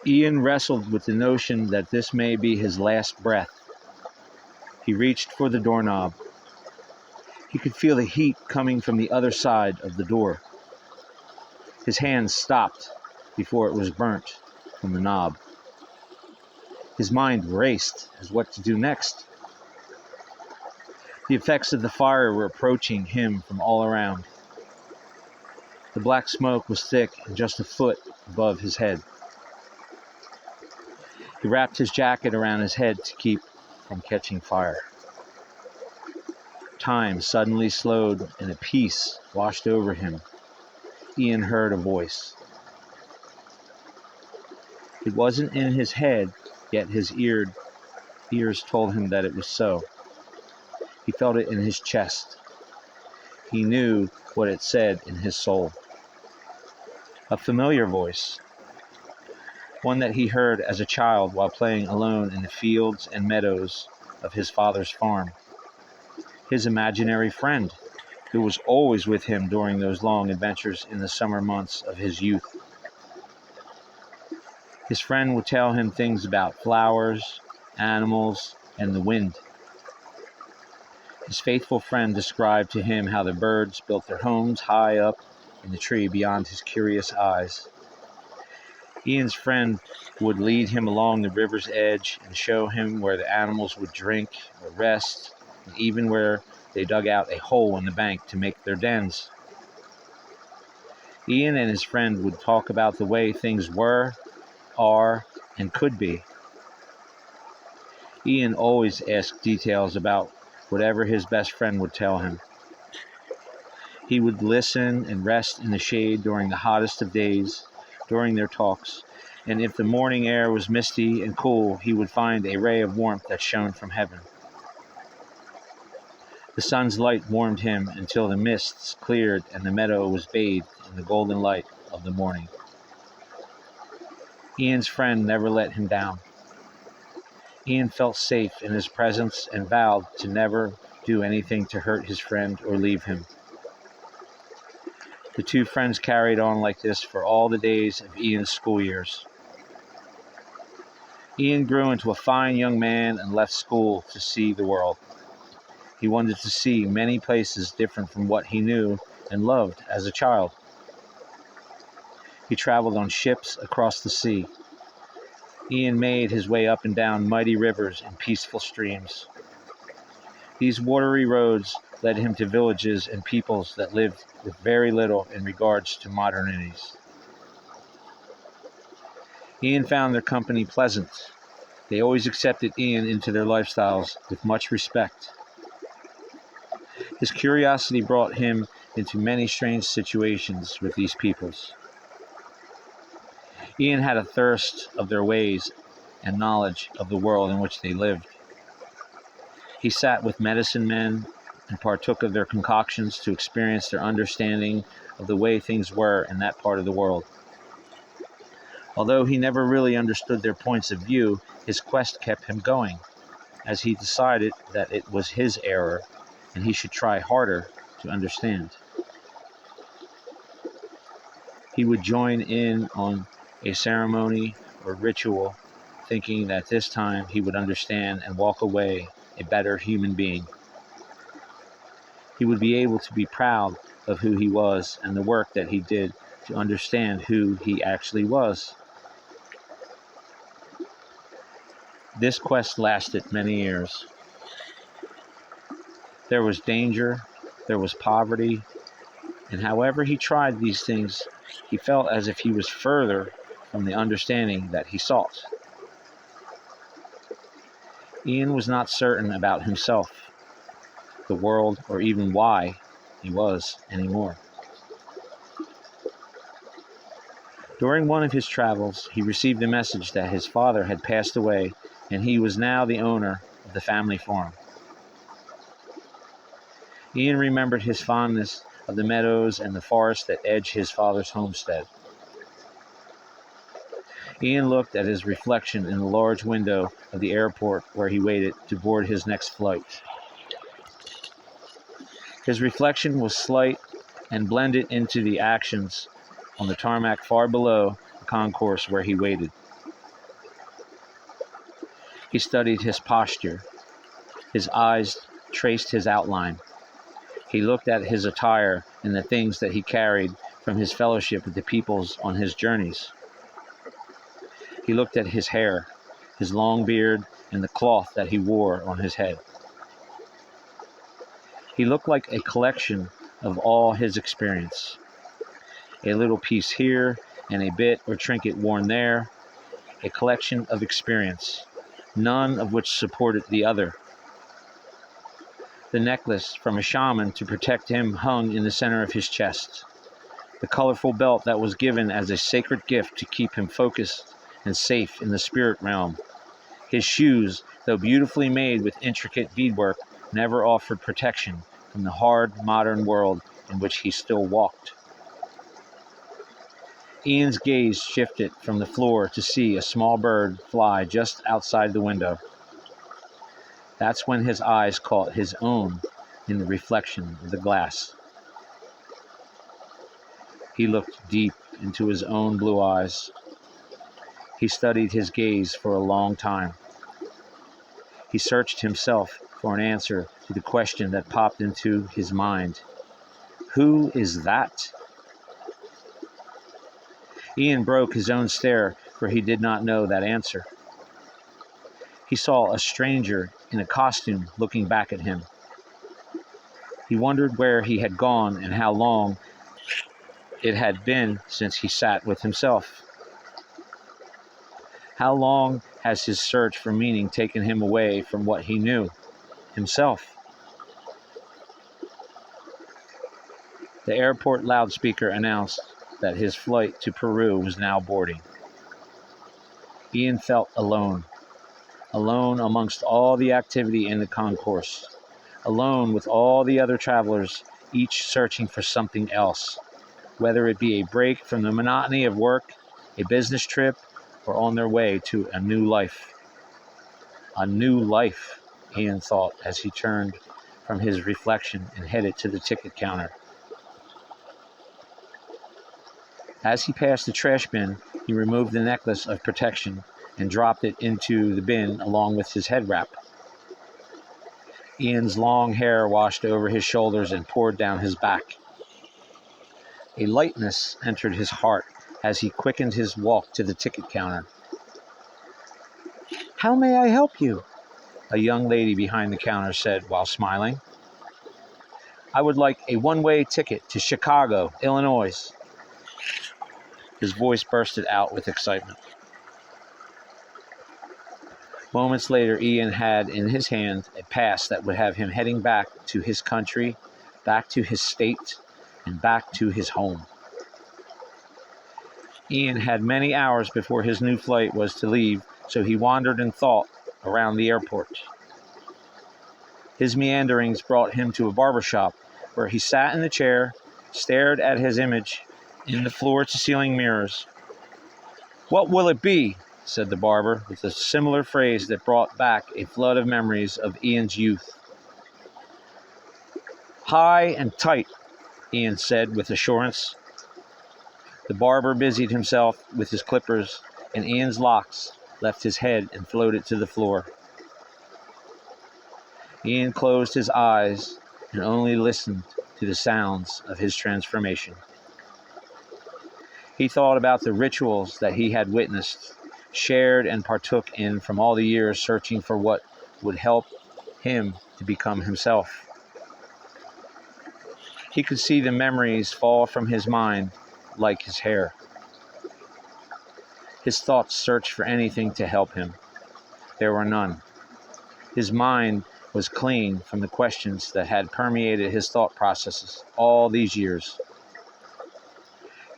Ian wrestled with the notion that this may be his last breath. He reached for the doorknob. He could feel the heat coming from the other side of the door. His hand stopped before it was burnt from the knob. His mind raced as what to do next. The effects of the fire were approaching him from all around. The black smoke was thick and just a foot above his head. He wrapped his jacket around his head to keep from catching fire. Time suddenly slowed and a peace washed over him. Ian heard a voice. It wasn't in his head, yet his ears told him that it was so. He felt it in his chest. He knew what it said in his soul. A familiar voice, one that he heard as a child while playing alone in the fields and meadows of his father's farm. His imaginary friend, who was always with him during those long adventures in the summer months of his youth. His friend would tell him things about flowers, animals, and the wind. His faithful friend described to him how the birds built their homes high up in the tree beyond his curious eyes. Ian's friend would lead him along the river's edge and show him where the animals would drink or rest, and even where they dug out a hole in the bank to make their dens. Ian and his friend would talk about the way things were, are, and could be. Ian always asked details about whatever his best friend would tell him. He would listen and rest in the shade during the hottest of days, during their talks, and if the morning air was misty and cool, he would find a ray of warmth that shone from heaven. The sun's light warmed him until the mists cleared and the meadow was bathed in the golden light of the morning. Ian's friend never let him down. Ian felt safe in his presence and vowed to never do anything to hurt his friend or leave him. The two friends carried on like this for all the days of Ian's school years. Ian grew into a fine young man and left school to see the world. He wanted to see many places different from what he knew and loved as a child. He traveled on ships across the sea. Ian made his way up and down mighty rivers and peaceful streams. These watery roads led him to villages and peoples that lived with very little in regards to modernities. Ian found their company pleasant. They always accepted Ian into their lifestyles with much respect. His curiosity brought him into many strange situations with these peoples. Ian had a thirst of their ways and knowledge of the world in which they lived. He sat with medicine men and partook of their concoctions to experience their understanding of the way things were in that part of the world. Although he never really understood their points of view, his quest kept him going, as he decided that it was his error and he should try harder to understand. He would join in on a ceremony or ritual, thinking that this time he would understand and walk away a better human being. He would be able to be proud of who he was and the work that he did to understand who he actually was. This quest lasted many years. There was danger, there was poverty, and however he tried these things, he felt as if he was further from the understanding that he sought. Ian was not certain about himself, the world, or even why he was anymore. During one of his travels, he received a message that his father had passed away and he was now the owner of the family farm. Ian remembered his fondness of the meadows and the forest that edged his father's homestead. Ian looked at his reflection in the large window of the airport where he waited to board his next flight. His reflection was slight and blended into the actions on the tarmac far below the concourse where he waited. He studied his posture. His eyes traced his outline. He looked at his attire and the things that he carried from his fellowship with the peoples on his journeys. He looked at his hair, his long beard, and the cloth that he wore on his head. He looked like a collection of all his experience. A little piece here and a bit or trinket worn there, a collection of experience, none of which supported the other. The necklace from a shaman to protect him hung in the center of his chest. The colorful belt that was given as a sacred gift to keep him focused and safe in the spirit realm. His shoes, though beautifully made with intricate beadwork, never offered protection from the hard modern world in which he still walked. Ian's gaze shifted from the floor to see a small bird fly just outside the window. That's when his eyes caught his own in the reflection of the glass. He looked deep into his own blue eyes. He studied his gaze for a long time. He searched himself for an answer to the question that popped into his mind. Who is that? Ian broke his own stare, for he did not know that answer. He saw a stranger in a costume looking back at him. He wondered where he had gone and how long it had been since he sat with himself. How long has his search for meaning taken him away from what he knew, himself? The airport loudspeaker announced that his flight to Peru was now boarding. Ian felt alone amongst all the activity in the concourse, alone with all the other travelers, each searching for something else, whether it be a break from the monotony of work, a business trip, or on their way to a new life. A new life, Ian thought as he turned from his reflection and headed to the ticket counter. As he passed the trash bin, he removed the necklace of protection and dropped it into the bin along with his head wrap. Ian's long hair washed over his shoulders and poured down his back. A lightness entered his heart as he quickened his walk to the ticket counter. "How may I help you?" a young lady behind the counter said while smiling. "I would like a one-way ticket to Chicago, Illinois." His voice bursted out with excitement. Moments later, Ian had in his hand a pass that would have him heading back to his country, back to his state, and back to his home. Ian had many hours before his new flight was to leave, so he wandered in thought around the airport. His meanderings brought him to a barber shop, where he sat in the chair, stared at his image in the floor-to-ceiling mirrors. "What will it be?" said the barber, with a similar phrase that brought back a flood of memories of Ian's youth. "High and tight," Ian said with assurance. The barber busied himself with his clippers, and Ian's locks left his head and floated to the floor. Ian closed his eyes and only listened to the sounds of his transformation. He thought about the rituals that he had witnessed, shared and partook in from all the years searching for what would help him to become himself. He could see the memories fall from his mind like his hair. His thoughts searched for anything to help him. There were none. His mind was clean from the questions that had permeated his thought processes all these years.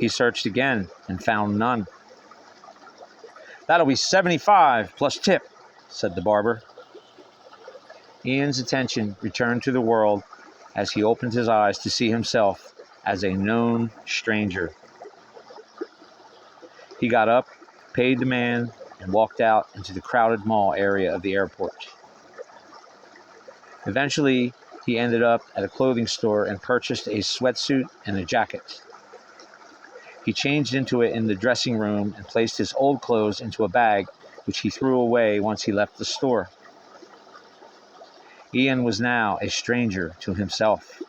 He searched again and found none. "That'll be $75 plus tip," said the barber. Ian's attention returned to the world as he opened his eyes to see himself as a known stranger. He got up, paid the man, and walked out into the crowded mall area of the airport. Eventually, he ended up at a clothing store and purchased a sweatsuit and a jacket. He changed into it in the dressing room and placed his old clothes into a bag which he threw away once he left the store. Ian was now a stranger to himself.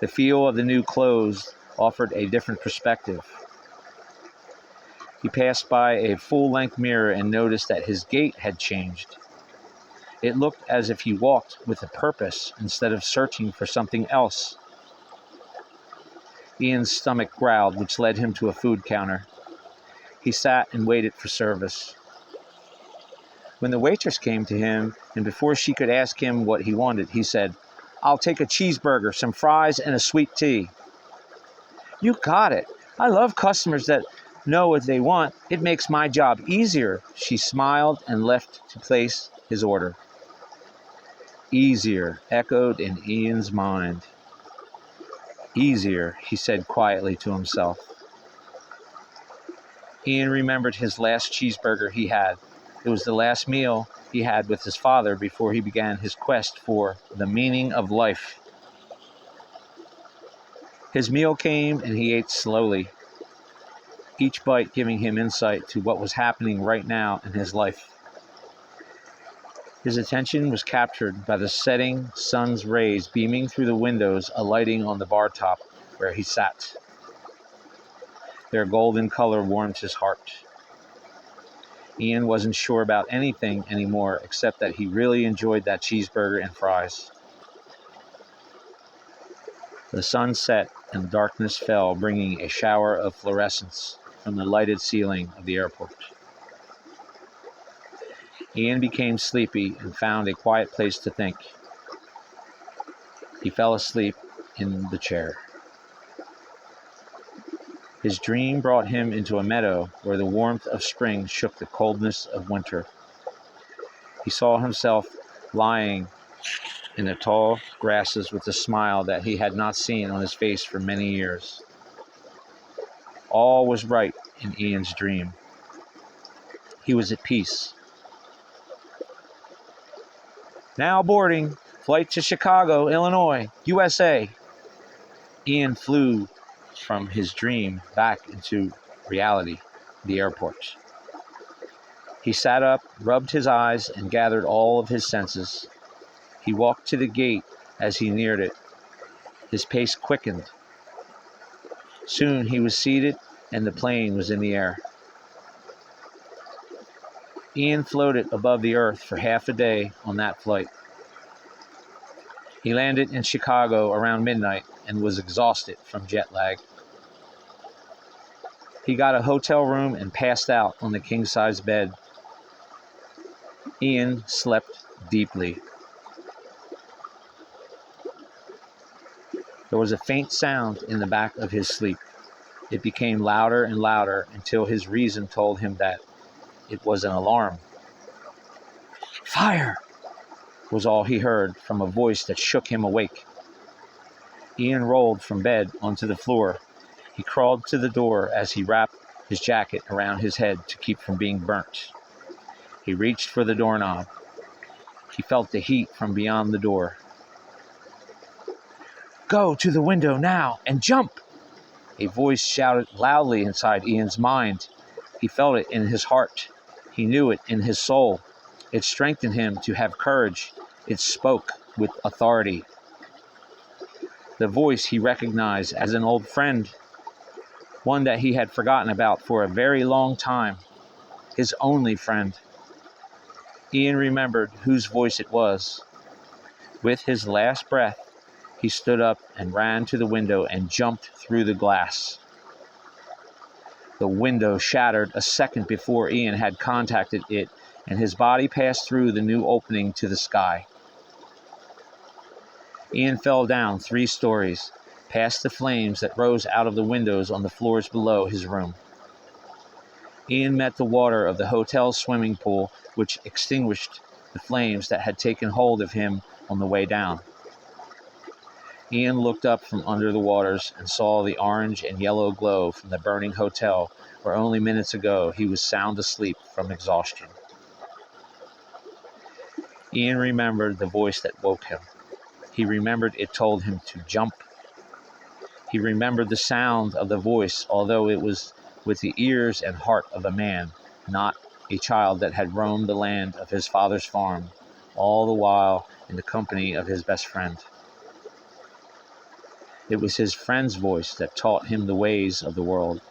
The feel of the new clothes offered a different perspective. He passed by a full-length mirror and noticed that his gait had changed. It looked as if he walked with a purpose instead of searching for something else. Ian's stomach growled, which led him to a food counter. He sat and waited for service. When the waitress came to him, and before she could ask him what he wanted, he said, "I'll take a cheeseburger, some fries, and a sweet tea." "You got it. I love customers that know what they want. It makes my job easier." She smiled and left to place his order. Easier echoed in Ian's mind. Easier, he said quietly to himself. Ian remembered his last cheeseburger he had. It was the last meal he had with his father before he began his quest for the meaning of life. His meal came and he ate slowly, each bite giving him insight to what was happening right now in his life. His attention was captured by the setting sun's rays beaming through the windows, alighting on the bar top where he sat. Their golden color warmed his heart. Ian wasn't sure about anything anymore except that he really enjoyed that cheeseburger and fries. The sun set and darkness fell, bringing a shower of fluorescence from the lighted ceiling of the airport. Ian became sleepy and found a quiet place to think. He fell asleep in the chair. His dream brought him into a meadow where the warmth of spring shook the coldness of winter. He saw himself lying in the tall grasses with a smile that he had not seen on his face for many years. All was right in Ian's dream. He was at peace. "Now boarding, flight to Chicago, Illinois, USA." Ian flew from his dream back into reality, the airport. He sat up, rubbed his eyes, and gathered all of his senses. He walked to the gate. As he neared it, his pace quickened. Soon he was seated and the plane was in the air. Ian floated above the earth for half a day on that flight. He landed in Chicago around midnight and was exhausted from jet lag. He got a hotel room and passed out on the king-size bed. Ian slept deeply. There was a faint sound in the back of his sleep. It became louder and louder until his reason told him that it was an alarm. "Fire!" was all he heard from a voice that shook him awake. Ian rolled from bed onto the floor. He crawled to the door as he wrapped his jacket around his head to keep from being burnt. He reached for the doorknob. He felt the heat from beyond the door. "Go to the window now and jump!" A voice shouted loudly inside Ian's mind. He felt it in his heart. He knew it in his soul. It strengthened him to have courage. It spoke with authority. The voice he recognized as an old friend, one that he had forgotten about for a very long time, his only friend. Ian remembered whose voice it was. With his last breath, he stood up and ran to the window and jumped through the glass. The window shattered a second before Ian had contacted it, and his body passed through the new opening to the sky. Ian fell down 3 stories, past the flames that rose out of the windows on the floors below his room. Ian met the water of the hotel's swimming pool, which extinguished the flames that had taken hold of him on the way down. Ian looked up from under the waters and saw the orange and yellow glow from the burning hotel where only minutes ago he was sound asleep from exhaustion. Ian remembered the voice that woke him. He remembered it told him to jump. He remembered the sound of the voice, although it was with the ears and heart of a man, not a child that had roamed the land of his father's farm, all the while in the company of his best friend. It was his friend's voice that taught him the ways of the world.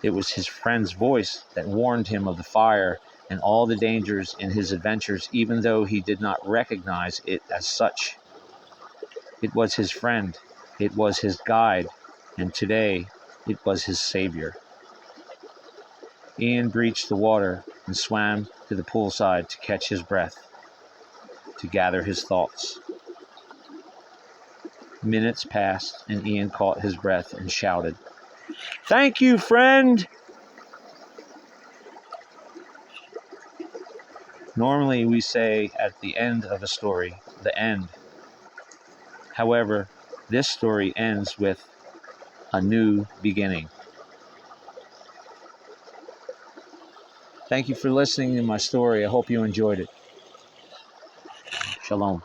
It was his friend's voice that warned him of the fire and all the dangers in his adventures, even though he did not recognize it as such. It was his friend, it was his guide, and today it was his savior. Ian breached the water and swam to the poolside to catch his breath, to gather his thoughts. Minutes passed, and Ian caught his breath and shouted, "Thank you, friend!" Normally we say at the end of a story, the end. However, this story ends with a new beginning. Thank you for listening to my story. I hope you enjoyed it. Shalom.